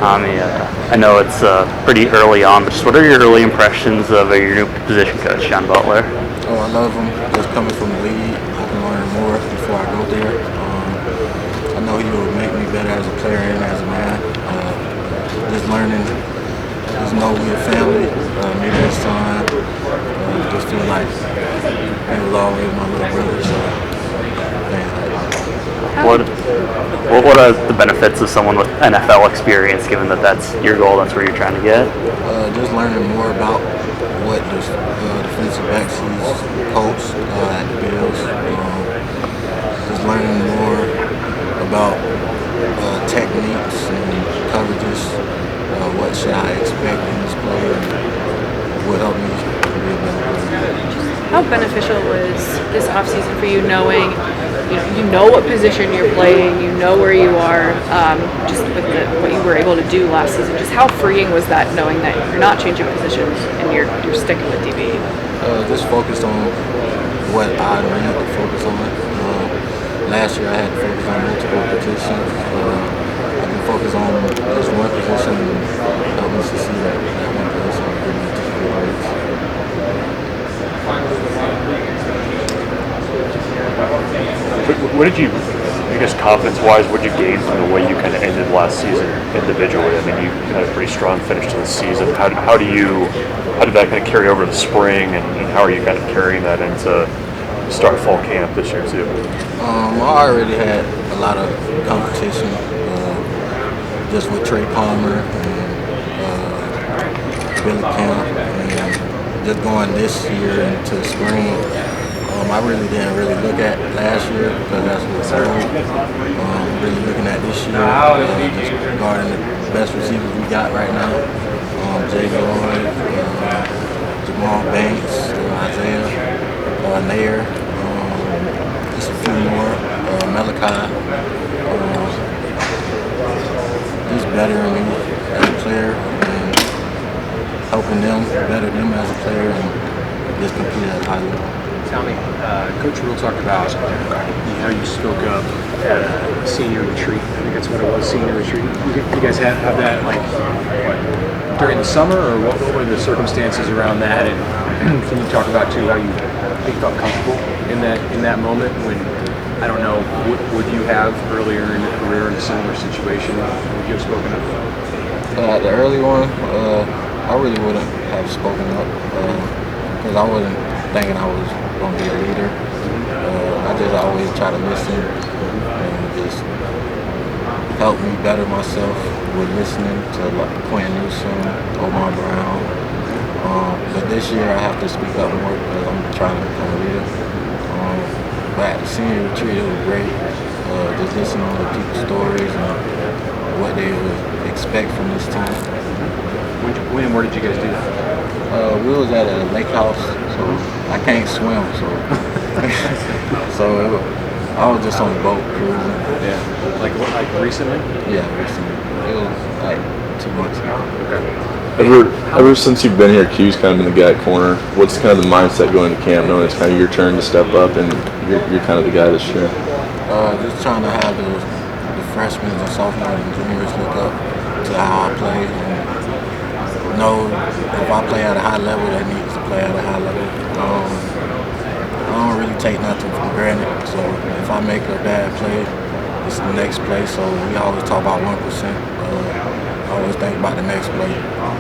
Tommi. I know it's pretty early on, but just what are your early impressions of your new position coach, John Butler? Oh, I love him. Just coming from the league, I can learn more before I go there. I know he will make me better as a player and as a man. Just learning, just know we're a family. Me and his son. Just feel like he was always my little brother. So, What are the benefits of someone with NFL experience, given that that's your goal, that's where you're trying to get? Just learning more about what the defensive backs he's coached at the Bills. Just learning more about techniques and coverages. What should I expect in this player? Will help me be a better player. How beneficial was this offseason for you, knowing you know what position you're playing, you know where you are, just with what you were able to do last season? Just how freeing was that, knowing that you're not changing positions and you're sticking with DB? Just focus on what I need to focus on. Last year I had to focus on multiple positions. I can focus on just one position and help me succeed at one position and give me to the grades. What did you, I guess, confidence-wise, what did you gain from the way you kind of ended last season individually? I mean, you had a pretty strong finish to the season. How did that kind of carry over to spring, and how are you kind of carrying that into start fall camp this year too? I already had a lot of competition, just with Trey Palmer and Billy Camp, and just going this year into spring. I really didn't look at last year because that's what's old. Really looking at this year, just regarding the best receivers we got right now. Jay Lloyd, Jamal Banks, Isaiah, Nair, just a few more, Malachi. He's bettering me as a player and helping them better them as a player and just compete at a high level. Tommi, Coach Rule talked about how you spoke up at a senior retreat. I think that's what it was, senior retreat. You guys have that during the summer, or what were the circumstances around that? And can you talk about too how you felt comfortable in that moment when, I don't know, would you have earlier in your career in a similar situation? Would you have spoken up? The early one, I really wouldn't have spoken up because I wasn't thinking I was going to be a leader. I just always try to listen and just help me better myself with listening to like Quentin Newsom, Omar Brown. But this year I have to speak up more because I'm trying to become a leader. But at the senior retreat it was great. Just listening to people's stories and what they would expect from this team. When and where did you guys do that? We was at a lake house, so I can't swim, so I was just on the boat cruising. Yeah, like recently? Yeah, recently. It was like 2 months ago. Okay. Ever since you've been here, Q's kind of been the guy at corner. What's kind of the mindset going to camp, knowing it's kind of your turn to step up and you're kind of the guy this year? Just trying to have the freshmen and sophomores and juniors look up to how I play and know if I play at a high level, they need to play at a high level. I don't really take nothing for granted, so if I make a bad play, it's the next play, so we always talk about 1%. I always think about the next play. How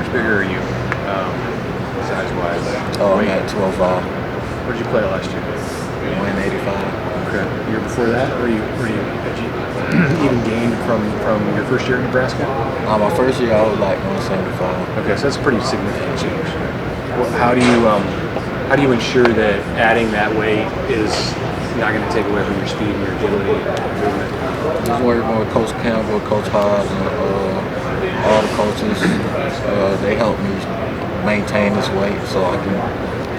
much bigger are you, size-wise? I'm at 205. What did you play last year? 185. Okay. The year before that, had you even gained from your first year in Nebraska? My first year I was like 175. Okay, so that's a pretty significant change. How do you ensure that adding that weight is not going to take away from your speed and your agility and movement? Just working with Coach Campbell, Coach Hodge, and all the coaches. They help me maintain this weight so I can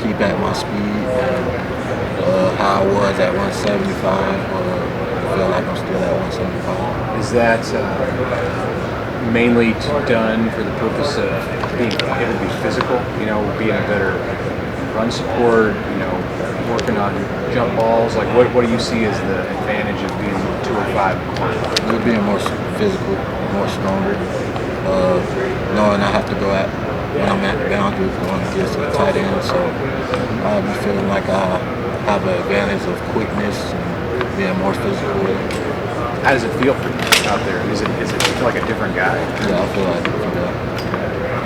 keep at my speed and how I was at 175. I feel like I'm still at 175. Is that mainly done for the purpose of being able to be physical, being a better run support, working on jump balls? Like, what do you see as the advantage of being 205? Being more physical. more stronger. Knowing I have to go at when I'm at the boundary going against the tight end, so I'll be feeling like I have an advantage of quickness and being more physical. How does it feel for you out there? Is it you feel like a different guy? Yeah, I feel like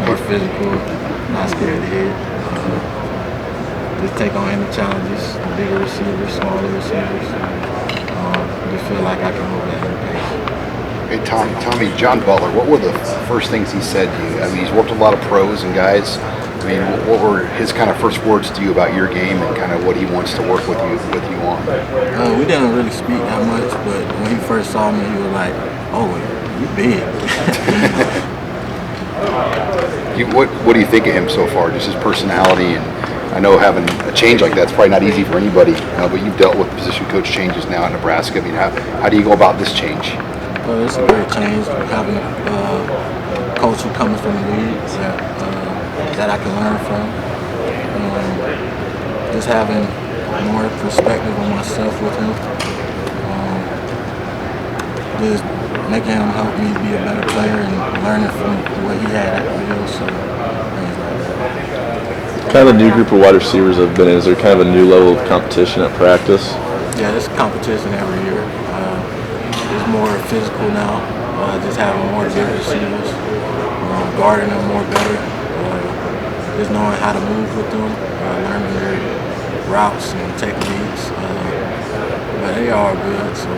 more physical, not scared to hit. Just take on any challenges, bigger receivers, smaller receivers. Just feel like I can move at any pace. Hey, Tommi, John Butler, what were the first things he said to you? I mean, he's worked with a lot of pros and guys. I mean, what were his kind of first words to you about your game and kind of what he wants to work with you on? We didn't really speak that much, but when he first saw me, he was like, "Oh, you big." What do you think of him so far? Just his personality, and I know having a change like that's probably not easy for anybody. But you've dealt with position coach changes now in Nebraska. I mean, how do you go about this change? It's a great change having a coach who comes from the league that I can learn from. Just having more perspective on myself with him. Just making him help me be a better player and learning from what he had at the wheel. So things like that. Kind of a new group of wide receivers have been in. Is there kind of a new level of competition at practice? Yeah, there's competition every year. It's more physical now. Just having more big receivers, guarding them more better. Just knowing how to move with them, learning their routes and techniques. But they are good, so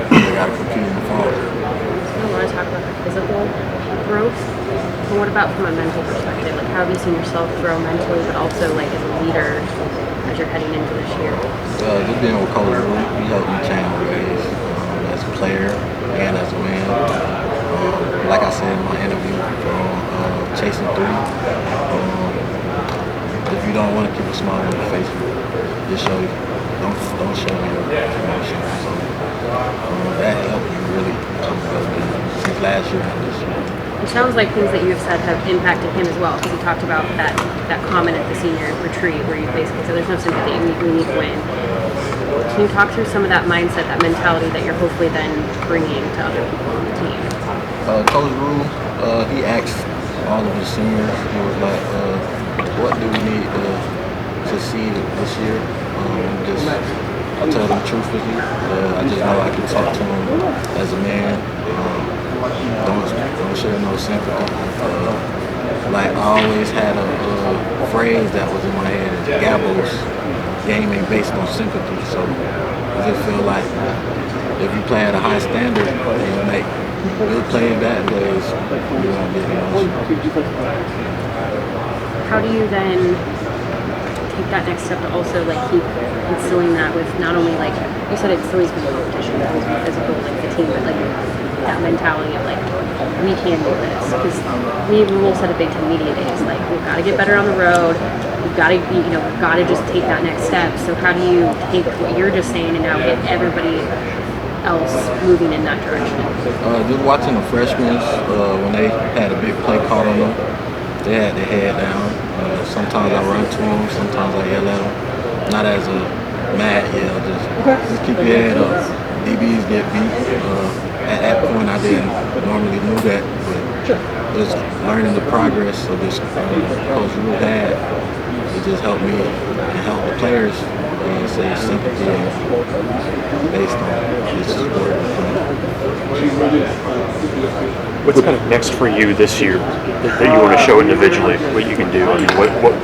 they got to compete in the fall. I want to talk about the physical growth, but what about from a mental perspective? Like, how have you seen yourself grow mentally, but also like as a leader as you're heading into this year? Just being with Coach Ruth, he helped me change my ways as a player and as a man. Like I said in my interview, chasing three. If you don't want to keep a smile on your face, just show you. Don't show me your emotions. So, that helped me really since last year and this year. It sounds like things that you have said have impacted him as well, because he talked about that comment at the senior retreat where you basically said there's no sympathy, we need to win. Can you talk through some of that mindset, that mentality that you're hopefully then bringing to other people on the team? Coach Rule, he asked all of the seniors, he was like, what do we need to succeed this year? I tell them truthfully. I just know I can talk to them as a man. Don't show no sympathy. Like I always had a phrase that was in my head: Gabo's game ain't based on sympathy. So I just feel like if you play at a high standard and you make good play and bad plays, you won't get emotional. How do you then take that next step to also like keep instilling that with not only like you said it's always been competition, it's always been physical like the team, but like that mentality of like we can do this, because we will set a big to media days like we've got to get better on the road, we've got to we've got to just take that next step. So how do you take what you're just saying and now get everybody else moving in that direction? Just watching the freshmen when they had a big play caught on them, they had their head down. Sometimes I run to them, sometimes I yell at them. Not as a mad yell, just keep your head up. DBs get beat. At that point, I didn't normally do that, but just learning the progress of this Coach Rule had, it just helped me and help the players say sympathy based on this sport. What's kind of next for you this year that you want to show individually, what you can do? I mean,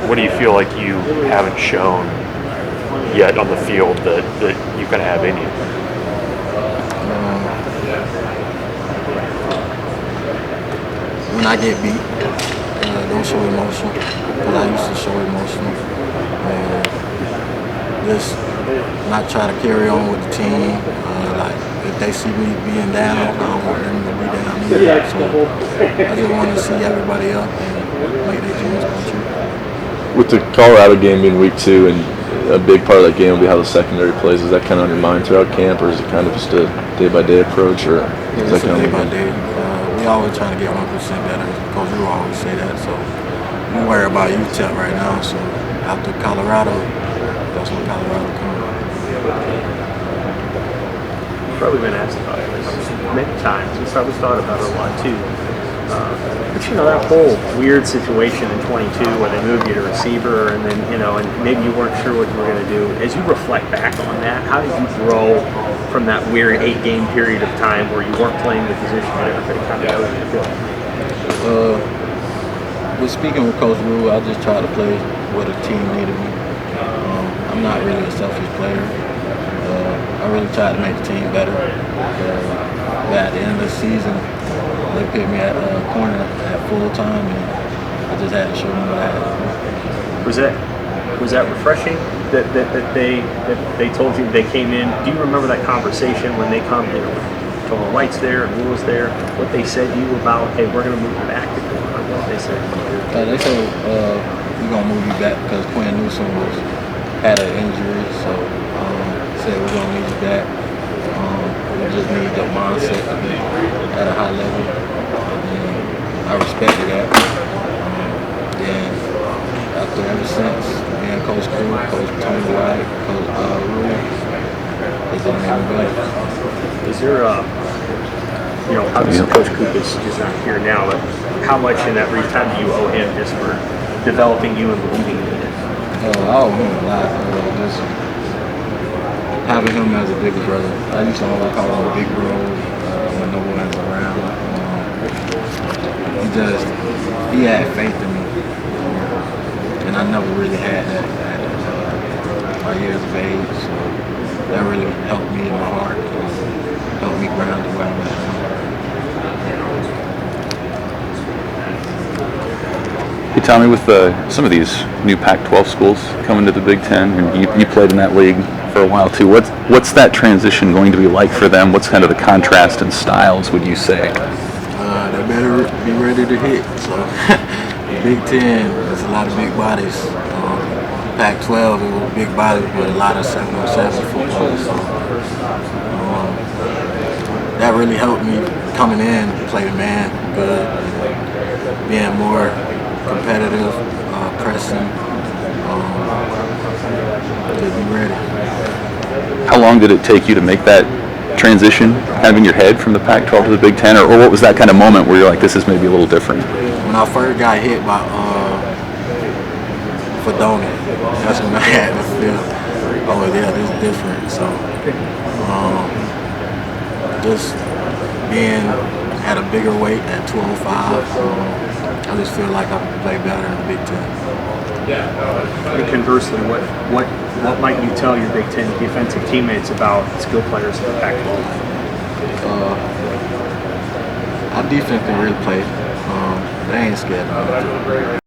what do you feel like you haven't shown yet on the field that you kind of have in you? When I get beat, don't show emotion, because I used to show emotion. Just not try to carry on with the team. Like if they see me being down, I don't want them to be down either. So I just want to see everybody up and make their dreams come true. With the Colorado game being week 2 and a big part of that game will be how the secondary plays, is that kind of on your mind throughout camp, or is it kind of just a day-by-day approach, or is that kind of day by day? We always try to get 1% better. Coach Rule always say that. So we worry about UTEP right now. So after Colorado, that's when Colorado comes. probably been asked about this many times. It's probably thought about it a lot too. But you know, that whole weird situation in 22 where they moved you to receiver and then, you know, and maybe you weren't sure what you were going to do. As you reflect back on that, how did you grow from that weird 8-game period of time where you weren't playing the position that everybody kind of knows you feel? With speaking with Coach Rule, I just try to play what a team needed me. I'm not really a selfish player. I really try to make the team better. But at the end of the season, they picked me at corner at full time, and I just had to show them what I had. Was that refreshing that they told you they came in? Do you remember that conversation when they come, you know, Tommi White's there and Rule's there? What they said to you about, hey, we're going to move you back to corner? What they said? They said we're gonna move you back because Quinn Newsom had an injury, so said we're gonna need you back. We just need your mindset to be at a high level. And I respected that. Then ever since, me and Coach Crew, Coach Tommi White, Coach Rule, they just made me better. Is there you know, obviously Coach Coop is not here now, but how much in that brief time do you owe him just for developing you and believing in you? I owe him a lot. Just having him as a big brother. I used to always call him Big Bro when no one's around. He had faith in me. And I never really had that at my years of age. So that really helped me in my heart. Helped me ground where I'm at now. Hey Tommi, with some of these new Pac-12 schools coming to the Big Ten, and you played in that league for a while too. What's that transition going to be like for them? What's kind of the contrast in styles, would you say? They better be ready to hit. So the Big Ten, there's a lot of big bodies. Pac-12, it was big bodies, but a lot of 7-on-7 football. So that really helped me coming in, play the man good, being more competitive, pressing, to be ready. How long did it take you to make that transition, kind of in your head, from the Pac-12 to the Big Ten, or what was that kind of moment where you're like, this is maybe a little different? When I first got hit by Fedoni, that's when I had to feel, oh yeah, this is different. So just being at a bigger weight at 205, I just feel like I can play better in the Big Ten. And conversely, what might you tell your Big Ten defensive teammates about skill players in the Pac-12? Our defense can really play. They ain't scared of me.